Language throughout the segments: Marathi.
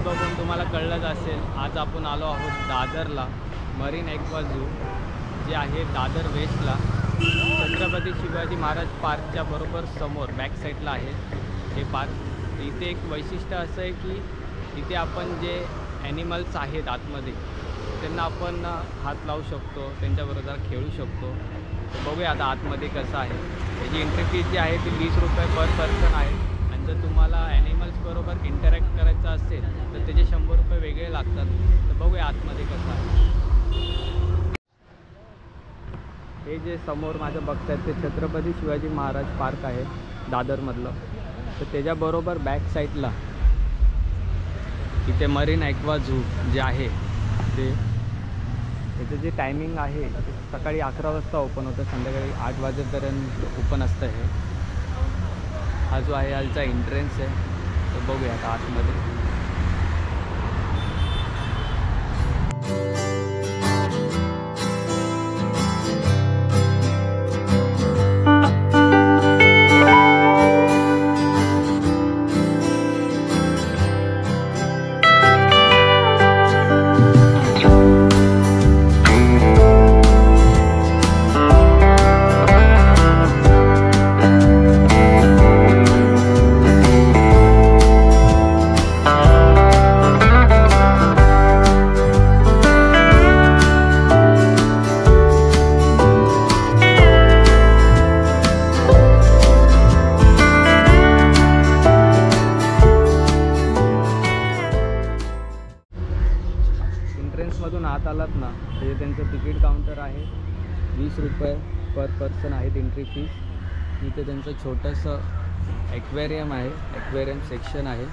बघून तुम्हाला कळलंच असेल, आज आपण आलो आहोत दादरला, मरीन ॲक्वा झू जे आहे दादर वेस्टला, छत्रपती शिवाजी महाराज पार्कच्या बरोबर समोर बॅक साईडला आहे हे पार्क। इथे एक वैशिष्ट्य असं आहे की इथे आपण जे ॲनिमल्स आहेत आतमध्ये त्यांना आपण हात लावू शकतो, त्यांच्याबरोबर खेळू शकतो। बघूया आता आतमध्ये कसं आहे। त्याची एंट्री फीस जी आहे ती 20 रुपये पर पर्सन आहे आणि जर तुम्हाला ॲनिमल्स बरोबर इंटरॅक्ट करायचं असेल तर त्याचे 100 रुपये वेगळे लागतात। तर बघूया आतमध्ये कसं आहे। हे जे समोर माझं बघतायत ते छत्रपती शिवाजी महाराज पार्क आहे दादरमधलं। तर त्याच्याबरोबर बॅक साईडला इथे मरीन ॲक्वा झू जे आहे ते त्याचं जे टायमिंग आहे ते सकाळी 11 वाजता ओपन होतं, संध्याकाळी 8 वाजेपर्यंत ओपन असतं हे। हा जो आहे याचा एंट्रन्स आहे, तर बघूया आता आतमध्ये। एंट्रन्समधून आत आलात ना, हे त्यांचं तिकीट काउंटर आहे। 20 रुपये पर पर्सन आहेत एंट्री फीस। इथे त्यांचं छोटंसं ॲक्वेरियम आहे, ॲक्वेरियम सेक्शन आहे।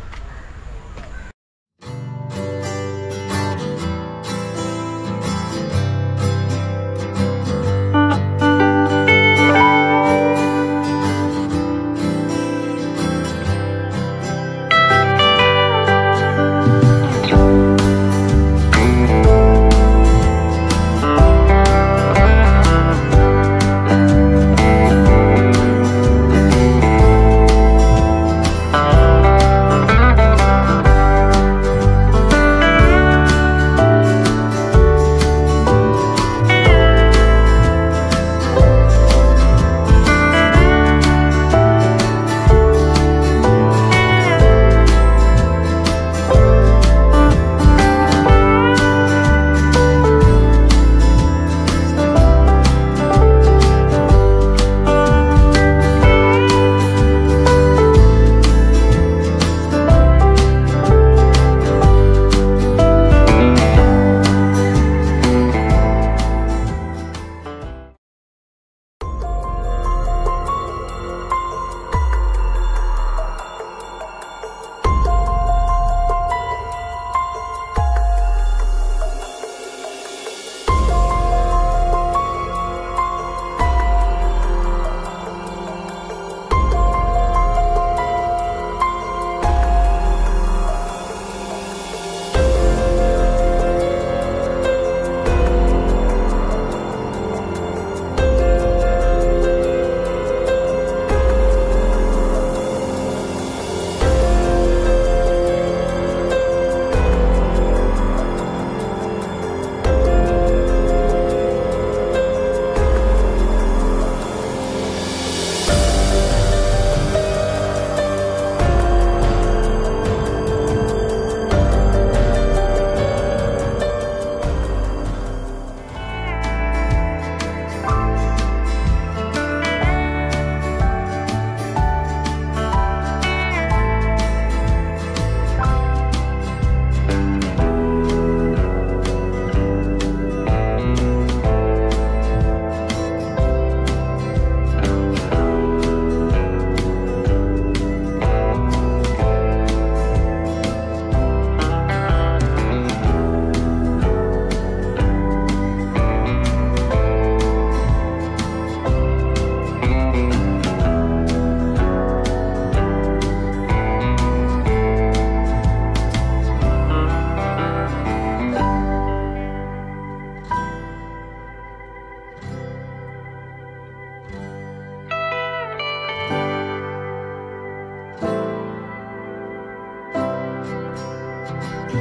Yes,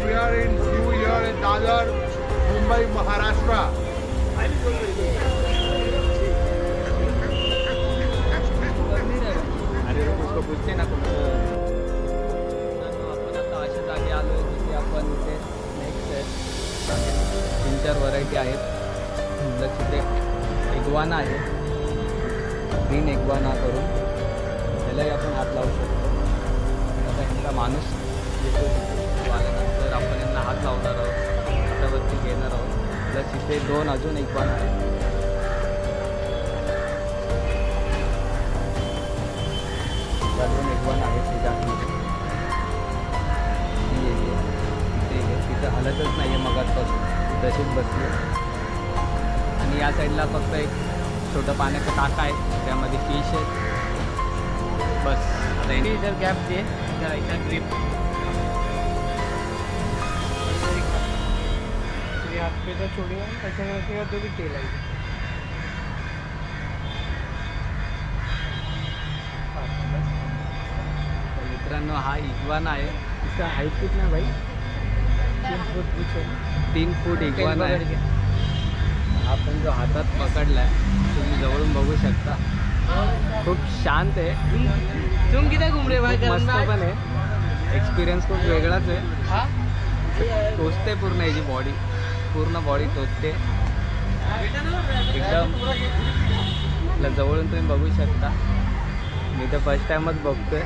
we are in New Year in Dadar, Mumbai, Maharashtra. अरे उसको पूछते ना कुठं आपण आता अशा जागी आलो जिथे आपण इथे नेक्स्ट आहे 3-4 व्हरायटी आहेत. जसं तिथे इग्वाना आहे, ग्रीन इग्वाना करून त्यालाही आपण हात लावू शकतो. आता यांचा माणूस येतो तिथे आल्यानंतर आपण यांना हात लावणार आहोत, हातावरती घेणार आहोत. प्लस इथे 2 अजून इग्वाना आहेत. दोन इग्वाना आहेत तिथं हलतच नाही आहे मगाचपासून, ती तशीच बसली. आणि या साईडला फक्त एक छोटं पाण्याचं टाका आहे, त्यामध्ये फिश आहे. बस आता इधर गॅप दे जरा इथं ट्रिप हाथ पे तो छोड़ी ऐसा तो भी तेल आहे. मित्रांनो हा इग्वाना आहे. इसका हाईट कितना भाई? 3 फूट इग्वाना आहे. आपण जो हातात पकडला आहे तुम्ही जवळून बघू शकता. खूप शांत आहे. तुम किती घुमरे भाई? मस्त पण आहे. एक्सपिरियन्स खूप वेगळाच आहे. टोचते पूर्ण याची बॉडी, पूर्ण बॉडी टोचते एकदम. जवळून तुम्ही बघू शकता. मी तर फर्स्ट टाइमच बघतोय.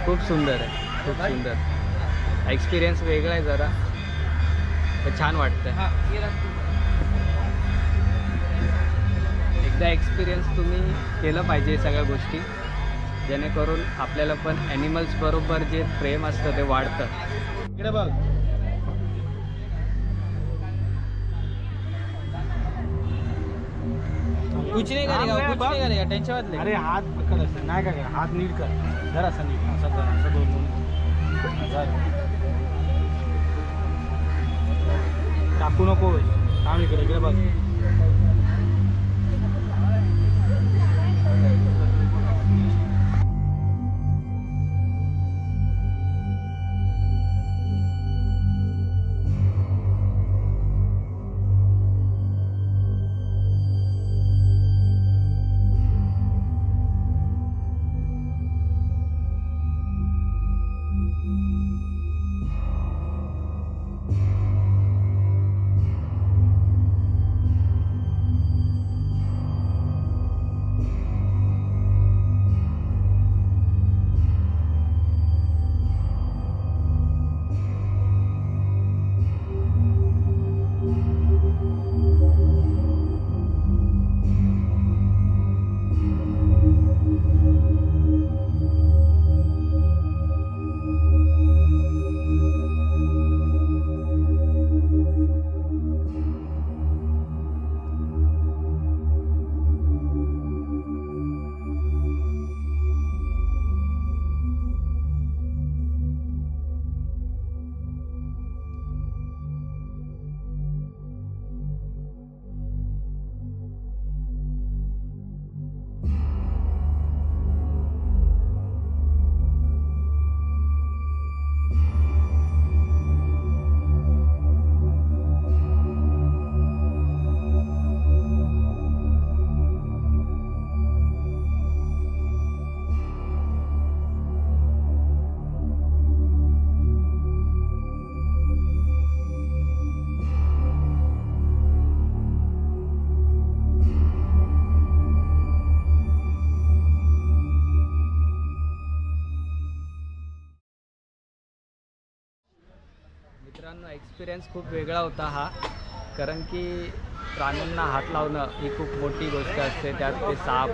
खूप सुंदर आहे, खूप सुंदर एक्सपिरियन्स वेगळा आहे जरा, पण छान वाटतं. एकदा एक्सपिरियन्स तुम्ही केलं पाहिजे सगळ्या गोष्टी, जेणेकरून आपल्याला पण ॲनिमल्स बरोबर जे प्रेम असतं ते वाढतं. इकडे बघ. कुछ नहीं करेगा, कुछ नहीं करेगा, टेंशन मत ले. अरे हात पकड असं नाही काय, हात नीट कर जरा, असं नीट असं कर, असं दोन टाकू नको. काम इकडे इकडे बघ. मित्रांनो, एक्सपिरियन्स खूप वेगळा होता हा, कारण की प्राण्यांना हात लावणं ही खूप मोठी गोष्ट असते. त्यात ते साप,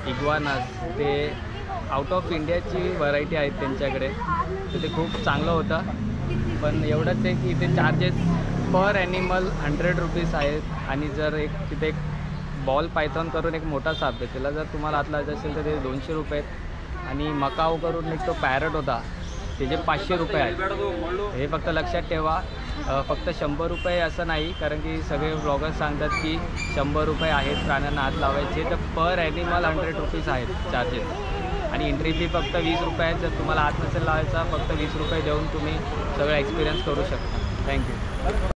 इग्वानास, ते आउट ऑफ इंडियाची व्हरायटी आहेत त्यांच्याकडे, तर ते खूप चांगलं होतं. पण एवढंच आहे की इथे चार्जेस पर ॲनिमल 100 रुपीज आहेत. आणि जर तिथे एक बॉल पायथॉन करून एक मोठा साप आहे, त्याला जर तुम्हाला हात लावायचं असेल तर ते 200 रुपये आहेत. आणि मकाऊ करून एक तो पॅरट होता, त्याचे 500 रुपये आहेत. हे फक्त लक्षात ठेवा. फक्त 100 रुपये असं नाही, कारण की सगळे ब्लॉगर्स सांगतात की 100 रुपये आहेत प्राण्यांना हात लावायचे, तर पर ॲनिमल 100 रुपीज आहेत चार्जेस. आणि एंट्री फी फक्त 20 रुपये आहेत. जर तुम्हाला हात नसेल लावायचा, फक्त 20 रुपये देऊन तुम्ही सगळं एक्सपिरियन्स करू शकता. थँक्यू.